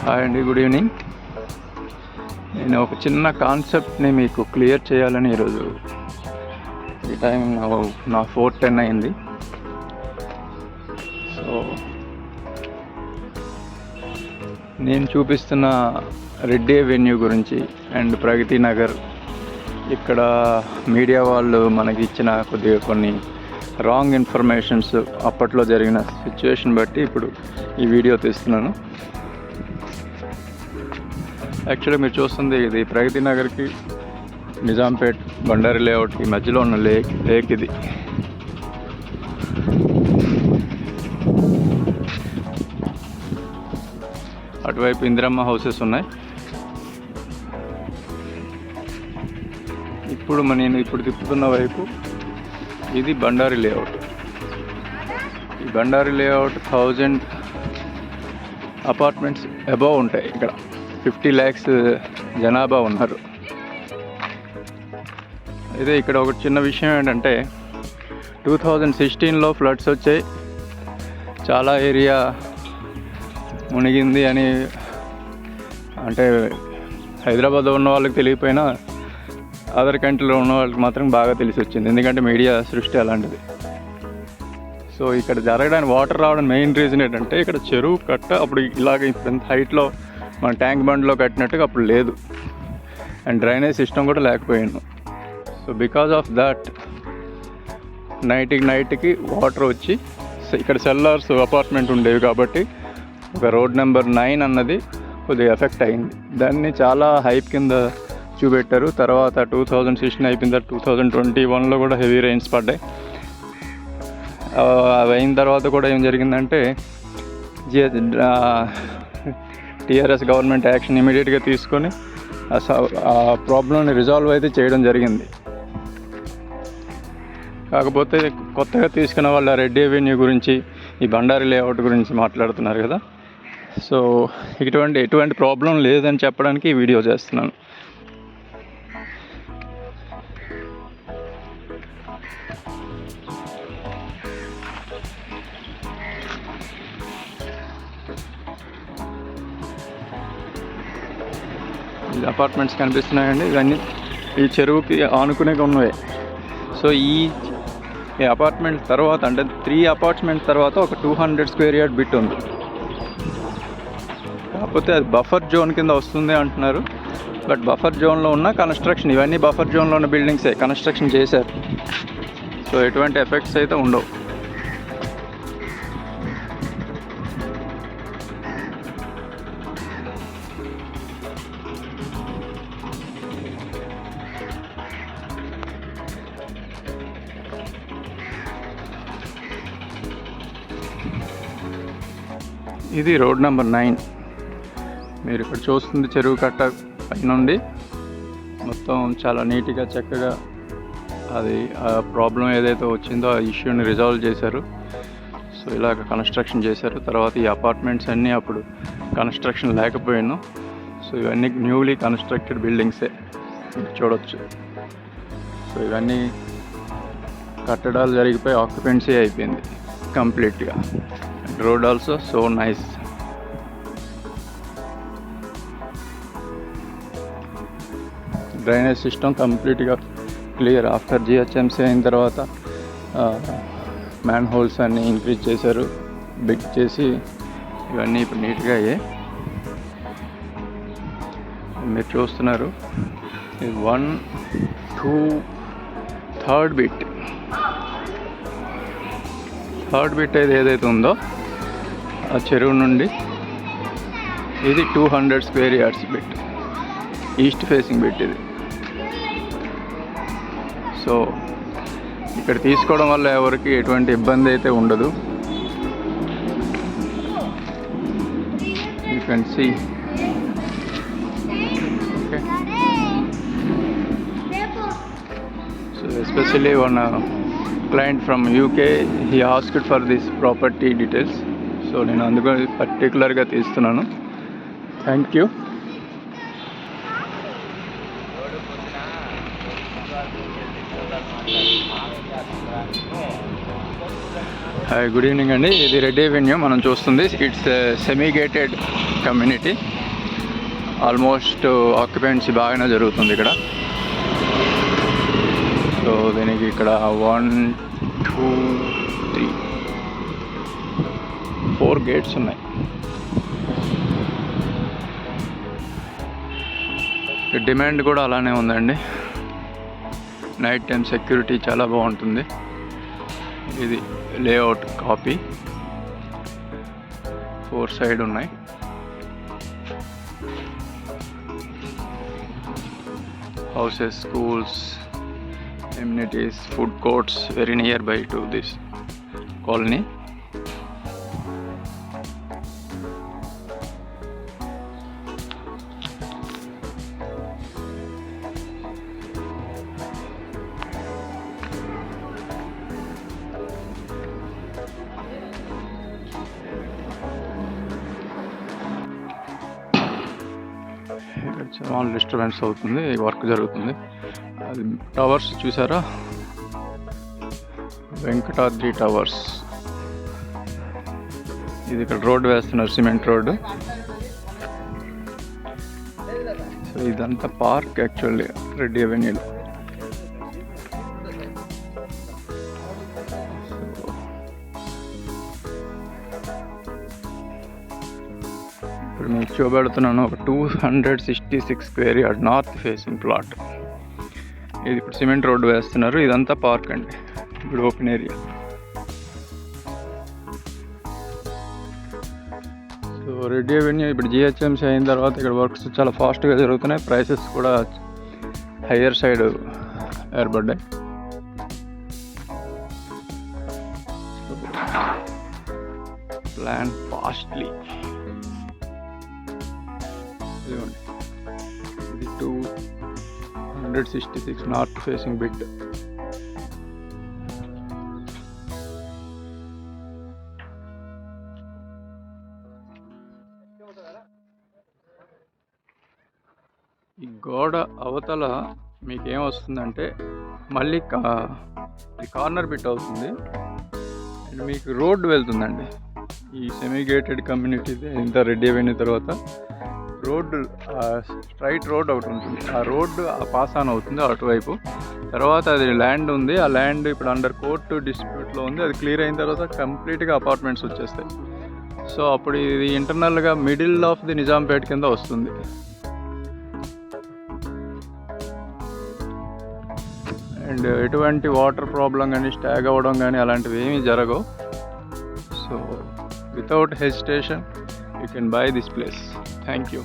Hi అండి, good evening. నేను ఒక చిన్న కాన్సెప్ట్ని మీకు క్లియర్ చేయాలని ఈరోజు ఈ టైం నా 4:10 అయింది. సో నేను చూపిస్తున్న రెడ్డి అవెన్యూ గురించి అండ్ ప్రగతి నగర్, ఇక్కడ మీడియా వాళ్ళు మనకి ఇచ్చిన కొన్ని రాంగ్ ఇన్ఫర్మేషన్స్, అప్పట్లో జరిగిన సిచ్యువేషన్ బట్టి ఇప్పుడు ఈ వీడియో తీస్తున్నాను. యాక్చువల్లీ మీరు చూస్తుంది ఇది ప్రగతి నగర్కి, నిజాంపేట్, బండారి లేఅవుట్కి మధ్యలో ఉన్న లేక్ ఇది. అటువైపు ఇందిరమ్మ హౌసెస్ ఉన్నాయి. నేను ఇప్పుడు తిప్పుతున్న వైపు ఇది బండారి లేఅవుట్. ఈ బండారి లేఅవుట్ 1000 అపార్ట్మెంట్స్ అబవ్ ఉంటాయి. ఇక్కడ 50 lakhs జనాభా ఉన్నారు. అయితే ఇక్కడ ఒక చిన్న విషయం ఏంటంటే 2016లో ఫ్లడ్స్ వచ్చాయి, చాలా ఏరియా మునిగింది అని, అంటే హైదరాబాద్లో ఉన్న వాళ్ళకి తెలియకపోయినా అదర్ కంట్రీలో ఉన్న వాళ్ళకి మాత్రం బాగా తెలిసి వచ్చింది, ఎందుకంటే మీడియా సృష్టి అలాంటిది. సో ఇక్కడ జరగడానికి, వాటర్ రావడానికి మెయిన్ రీజన్ ఏంటంటే ఇక్కడ చెరువు కట్ట అప్పుడు ఇలాగ ఇంత హైట్లో మన ట్యాంక్ బండ్లో కట్టినట్టుగా అప్పుడు లేదు, అండ్ డ్రైనేజ్ సిస్టమ్ కూడా లేకపోయాను. సో బికాజ్ ఆఫ్ దట్ నైట్కి వాటర్ వచ్చి ఇక్కడ సెల్లార్స్ అపార్ట్మెంట్ ఉండేవి కాబట్టి ఒక రోడ్ నెంబర్ 9 అన్నది కొద్దిగా ఎఫెక్ట్ అయింది. దాన్ని చాలా హైప్ కింద చూపెట్టారు. తర్వాత 2016 అయిపోయిన తర్వాత 2021లో కూడా హెవీ రెయిన్స్ పడ్డాయి. అవి అయిన తర్వాత కూడా ఏం జరిగిందంటే టీఆర్ఎస్ గవర్నమెంట్ యాక్షన్ ఇమీడియట్గా తీసుకొని ఆ ప్రాబ్లమ్ని రిజాల్వ్ అయితే చేయడం జరిగింది. కాకపోతే కొత్తగా తీసుకున్న వాళ్ళ రెడ్డి అవెన్యూ గురించి, ఈ బండారి లేఅవుట్ గురించి మాట్లాడుతున్నారు కదా. సో ఎటువంటి ప్రాబ్లం లేదని చెప్పడానికి ఈ వీడియో చేస్తున్నాను. అపార్ట్మెంట్స్ కనిపిస్తున్నాయండి, ఇవన్నీ ఈ చెరువుకి ఆనుకునే ఉన్నవే. సో ఈ అపార్ట్మెంట్ తర్వాత, అంటే 3 అపార్ట్మెంట్స్ తర్వాత ఒక 200 square yard బిట్ ఉంది. కాకపోతే అది బఫర్ జోన్ కింద వస్తుంది అంటున్నారు. బట్ బఫర్ జోన్లో ఉన్న కన్స్ట్రక్షన్, ఇవన్నీ బఫర్ జోన్లో ఉన్న బిల్డింగ్సే కన్స్ట్రక్షన్ చేశారు. సో ఎటువంటి ఎఫెక్ట్స్ అయితే ఉండవు. ఇది రోడ్ నెంబర్ 9. మీరు ఇక్కడ చూస్తుంది చెరువు కట్ట పైనుండి మొత్తం చాలా నీట్గా చక్కగా అది ఆ ప్రాబ్లం ఏదైతే వచ్చిందో ఆ ఇష్యూని రిజాల్వ్ చేశారు. సో ఇలాగ కన్స్ట్రక్షన్ చేశారు. తర్వాత ఈ అపార్ట్మెంట్స్ అన్నీ అప్పుడు కన్స్ట్రక్షన్ లేకపోయాను. సో ఇవన్నీ న్యూలీ కన్స్ట్రక్టెడ్ బిల్డింగ్సే చూడవచ్చు. సో ఇవన్నీ కట్టడాలు జరిగిపోయి ఆక్యుపెన్సీ అయిపోయింది కంప్లీట్గా. Road also so nice. Drainage system కంప్లీట్గా క్లియర్. ఆఫ్టర్ జిహెచ్ఎంసీ అయిన తర్వాత మ్యాన్ హోల్స్ అన్నీ ఇంక్రీజ్ చేశారు, బిగ్ చేసి ఇవన్నీ ఇప్పుడు నీట్గా అయ్యాయి. మీరు చూస్తున్నారు ఇది 1, 2, థర్డ్ బిట్ అయితే ఏదైతే ఉందో ఆ చెరువు నుండి ఇది 200 square yards bit, east facing bit ఇది. సో ఇక్కడ తీసుకోవడం వల్ల ఎవరికి ఎటువంటి ఇబ్బంది అయితే ఉండదు. You can see. Okay, so especially one client from UK, he asked for this property details. So నేను అందుకని పర్టికులర్గా తీస్తున్నాను. Thank you. Hi, good evening అండి. ఇది రెడ్ ఎవెన్యూ మనం చూస్తుంది. It's semi gated community. Almost occupancy బాగానే జరుగుతుంది ఇక్కడ. సో దీనికి ఇక్కడ 1, 2, 3, 4 గేట్స్ ఉన్నాయి. డిమాండ్ కూడా అలానే ఉందండి. నైట్ టైం సెక్యూరిటీ చాలా బాగుంటుంది. ఇది లేఅవుట్ కాపీ. 4 సైడ్ ఉన్నాయి. Houses, schools, amenities, food courts very nearby to this colony. ఇక్కడ చాలా డిస్టర్బెన్స్ అవుతుంది, వర్క్ జరుగుతుంది. అది టవర్స్ చూసారా, వెంకటాద్రి టవర్స్. ఇది ఇక్కడ రోడ్డు వేస్తున్నారు, సిమెంట్ రోడ్డు. సో ఇదంతా పార్క్ యాక్చువల్లీ రెడ్ ఎవెన్యూలో. ఇప్పుడు మీకు చూపెడుతున్నాను ఒక 266 square yard north facing plot. ఇది ఇప్పుడు సిమెంట్ రోడ్డు వేస్తున్నారు. ఇదంతా పార్క్ అండి, ఇప్పుడు open area. So red avenue ఇప్పుడు జిహెచ్ఎంసీ అయిన తర్వాత ఇక్కడ వర్క్స్ చాలా ఫాస్ట్గా జరుగుతున్నాయి. ప్రైసెస్ కూడా హయ్యర్ సైడ్ ఏర్పడ్డాయి. Plan fastly. ఇది 266 నార్త్ ఫేసింగ్ బిట్. ఈ గోడ అవతల మీకు ఏమొస్తుందంటే మళ్ళీ కార్నర్ బిట్ అవుతుంది అండ్ మీకు రోడ్డు వెళ్తుందండి. ఈ సెమీ గేటెడ్ కమ్యూనిటీ ఇంత రెడ్ ఎవెన్యూ తర్వాత రోడ్డు, స్ట్రైట్ రోడ్ ఒకటి ఉంటుంది. ఆ రోడ్డు పాస్ ఆన్ అవుతుంది అటువైపు. తర్వాత అది ల్యాండ్ ఉంది. ఆ ల్యాండ్ ఇప్పుడు అండర్ కోర్టు డిస్ప్యూట్లో ఉంది. అది క్లియర్ అయిన తర్వాత కంప్లీట్గా అపార్ట్మెంట్స్ వచ్చేస్తాయి. సో అప్పుడు ఇది ఇంటర్నల్గా మిడిల్ ఆఫ్ ది నిజాంపేట్ కింద వస్తుంది. అండ్ ఎటువంటి వాటర్ ప్రాబ్లం కానీ స్టాగ్ అవ్వడం కానీ అలాంటివి ఏమీ జరగవు. So without hesitation you can buy this place. Thank you.